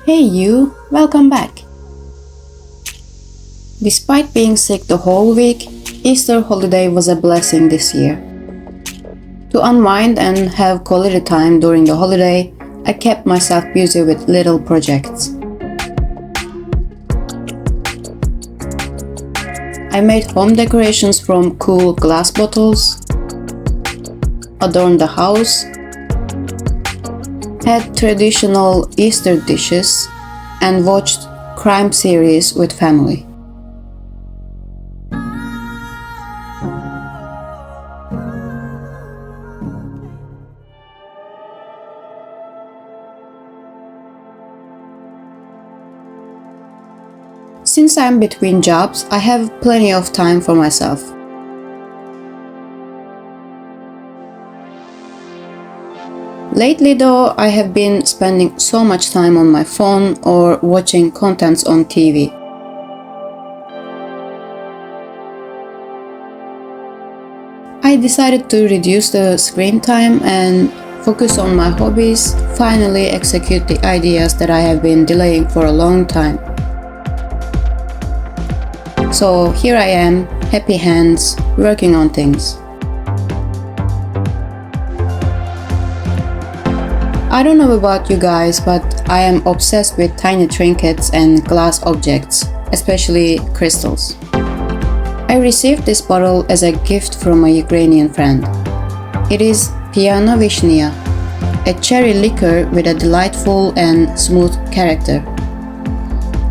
Hey you, welcome back. Despite being sick the whole week, Easter holiday was a blessing this year. To unwind and have quality time during the holiday, I kept myself busy with little projects. I made home decorations from cool glass bottles, adorned the house, had traditional Easter dishes, and watched crime series with family. Since I'm between jobs, I have plenty of time for myself. Lately though, I have been spending so much time on my phone or watching contents on TV. I decided to reduce the screen time and focus on my hobbies, finally execute the ideas that I have been delaying for a long time. So here I am, happy hands, working on things. I don't know about you guys, but I am obsessed with tiny trinkets and glass objects, especially crystals. I received this bottle as a gift from a Ukrainian friend. It is Piano Vishnia, a cherry liquor with a delightful and smooth character.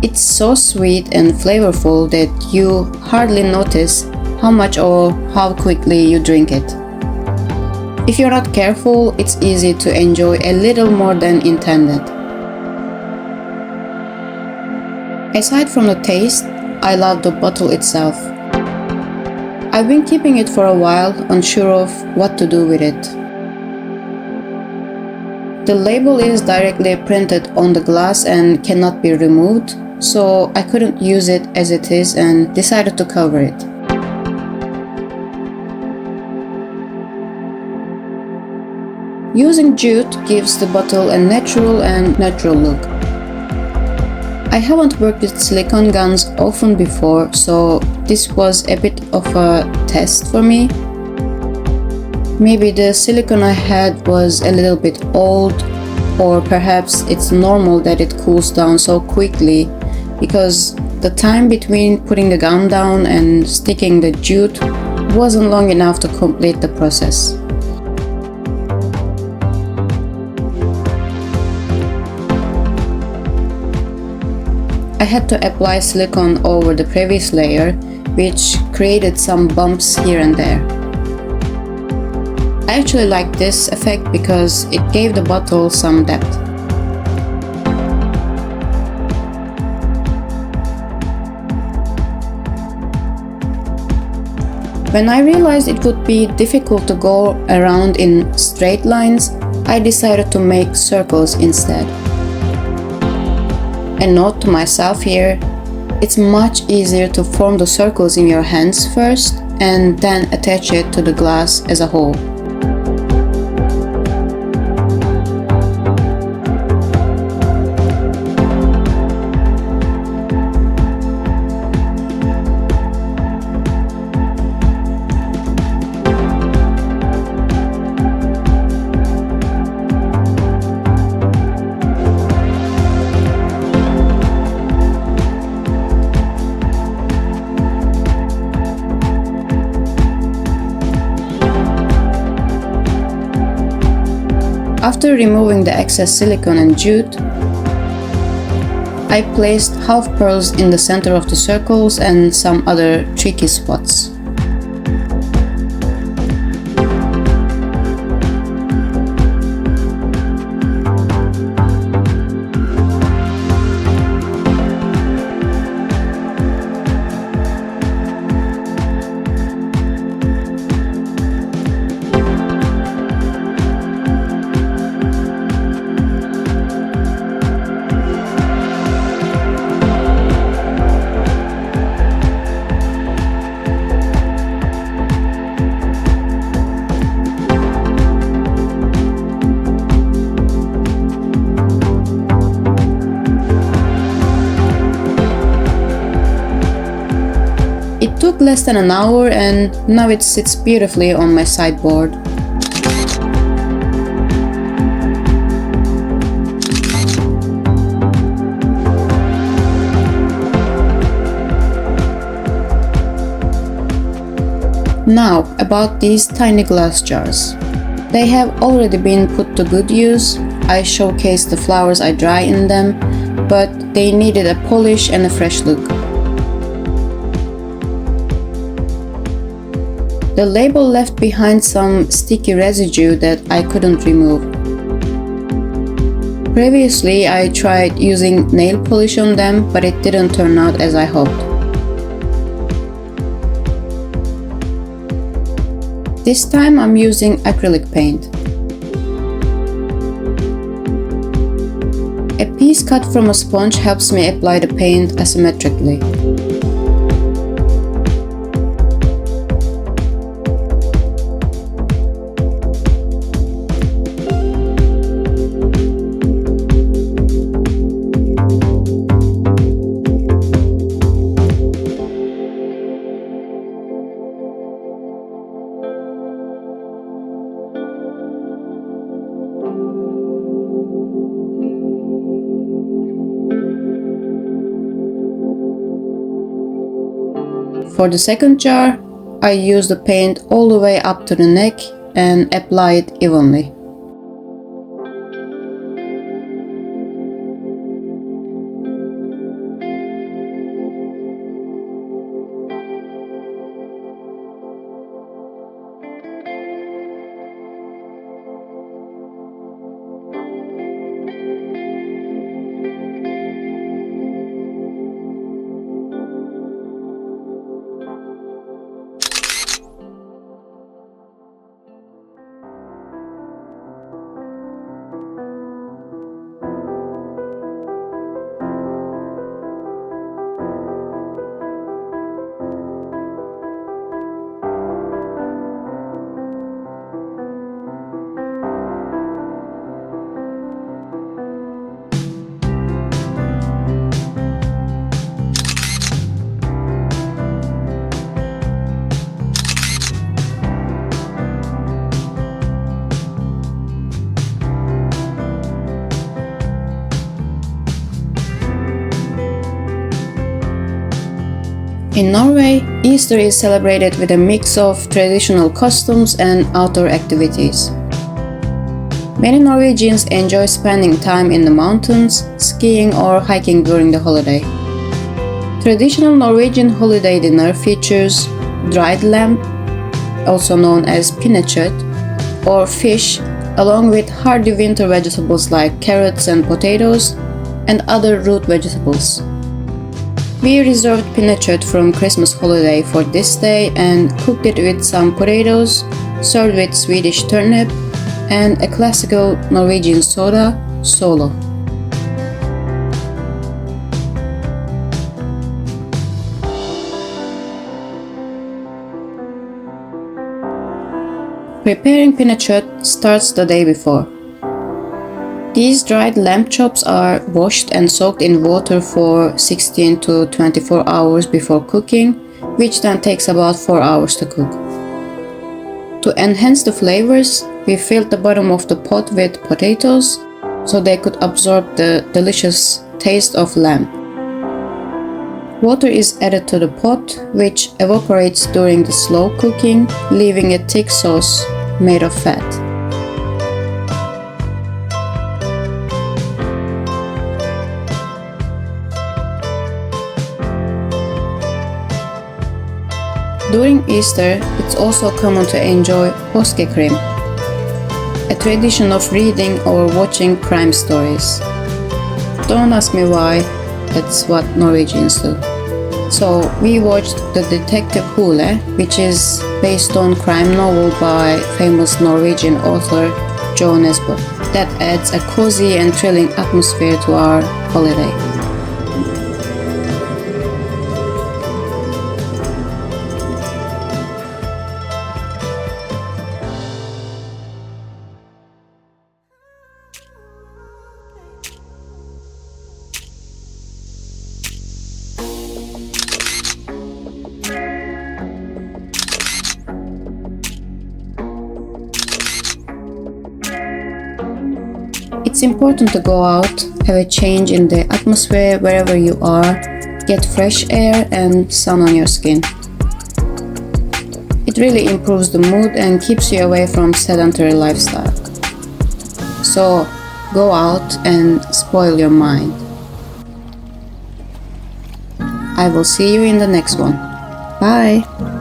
It's so sweet and flavorful that you hardly notice how much or how quickly you drink it. If you're not careful, it's easy to enjoy a little more than intended. Aside from the taste, I love the bottle itself. I've been keeping it for a while, unsure of what to do with it. The label is directly printed on the glass and cannot be removed, so I couldn't use it as it is and decided to cover it. Using jute gives the bottle a natural look. I haven't worked with silicone guns often before, so this was a bit of a test for me. Maybe the silicone I had was a little bit old, or perhaps it's normal that it cools down so quickly because the time between putting the gun down and sticking the jute wasn't long enough to complete the process. I had to apply silicone over the previous layer, which created some bumps here and there. I actually like this effect because it gave the bottle some depth. When I realized it would be difficult to go around in straight lines, I decided to make circles instead. A note to myself here, it's much easier to form the circles in your hands first and then attach it to the glass as a whole. After removing the excess silicone and jute, I placed half pearls in the center of the circles and some other tricky spots. Took less than an hour and now it sits beautifully on my sideboard. Now, about these tiny glass jars. They have already been put to good use. I showcased the flowers I dry in them, but they needed a polish and a fresh look. The label left behind some sticky residue that I couldn't remove. Previously, I tried using nail polish on them, but it didn't turn out as I hoped. This time I'm using acrylic paint. A piece cut from a sponge helps me apply the paint asymmetrically. For the second jar, I use the paint all the way up to the neck and apply it evenly. In Norway, Easter is celebrated with a mix of traditional customs and outdoor activities. Many Norwegians enjoy spending time in the mountains, skiing or hiking during the holiday. Traditional Norwegian holiday dinner features dried lamb, also known as pinnekjøtt, or fish, along with hardy winter vegetables like carrots and potatoes, and other root vegetables. We reserved pinnekjøtt from Christmas holiday for this day and cooked it with some potatoes, served with Swedish turnip, and a classical Norwegian soda, Solo. Preparing pinnekjøtt starts the day before. These dried lamb chops are washed and soaked in water for 16 to 24 hours before cooking, which then takes about 4 hours to cook. To enhance the flavors, we filled the bottom of the pot with potatoes so they could absorb the delicious taste of lamb. Water is added to the pot, which evaporates during the slow cooking, leaving a thick sauce made of fat. During Easter, it's also common to enjoy Påskekrim, a tradition of reading or watching crime stories. Don't ask me why, that's what Norwegians do. So we watched The Detective Hule, which is based on crime novel by famous Norwegian author Jo Nesbø. That adds a cozy and thrilling atmosphere to our holiday. It's important to go out, have a change in the atmosphere wherever you are, get fresh air and sun on your skin. It really improves the mood and keeps you away from sedentary lifestyle. So, go out and spoil your mind. I will see you in the next one. Bye!